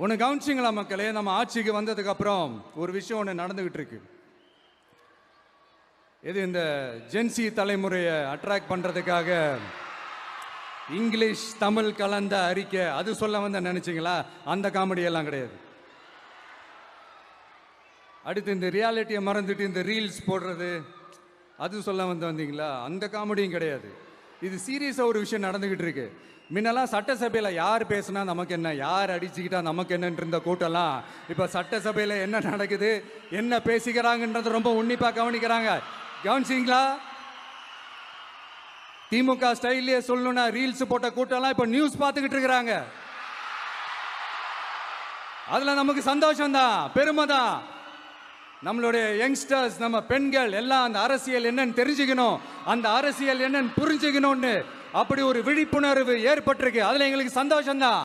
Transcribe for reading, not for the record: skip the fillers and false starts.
ஒன்று கவனிச்சிங்களா மக்களே? நம்ம ஆட்சிக்கு வந்ததுக்கு அப்புறம் ஒரு விஷயம் ஒன்று நடந்துகிட்டு இருக்கு. இது இந்த ஜென்சி தலைமுறையை அட்ராக்ட் பண்றதுக்காக இங்கிலீஷ் தமிழ் கலந்த அறிக்கை அது சொல்ல வந்த நினைச்சிங்களா? அந்த காமெடி எல்லாம் கிடையாது. அடுத்து இந்த ரியாலிட்டியை மறந்துட்டு இந்த ரீல்ஸ் போடுறது அது சொல்ல வந்தீங்களா? அந்த காமெடியும் கிடையாது. இது சீரியஸாக ஒரு விஷயம் நடந்துகிட்டு இருக்கு. முன்னெல்லாம் சட்டசபையில் யார் பேசுனா நமக்கு என்ன, யார் அடிச்சுக்கிட்டா நமக்கு என்னன்னு இருந்த கூட்டம்லாம் இப்போ சட்டசபையில் என்ன நடக்குது, என்ன பேசிக்கிறாங்கன்றது ரொம்ப உன்னிப்பாக கவனிக்கிறாங்க. கவனிச்சிங்களா? திமுக ஸ்டைல்லே சொல்லணும்னா ரீல்ஸ் போட்ட கூட்டம்லாம் இப்போ நியூஸ் பார்த்துக்கிட்டு இருக்கிறாங்க. அதில் நமக்கு சந்தோஷம் தான், பெருமை தான். நம்மளுடைய யங்ஸ்டர்ஸ், நம்ம பெண்கள் எல்லாம் அந்த அரசியல் என்னன்னு தெரிஞ்சுக்கணும், அந்த அரசியல் என்னன்னு புரிஞ்சுக்கணும்னு அப்படி ஒரு விழிப்புணர்வு ஏற்பட்டிருக்கு. அதில் எங்களுக்கு சந்தோஷம் தான்.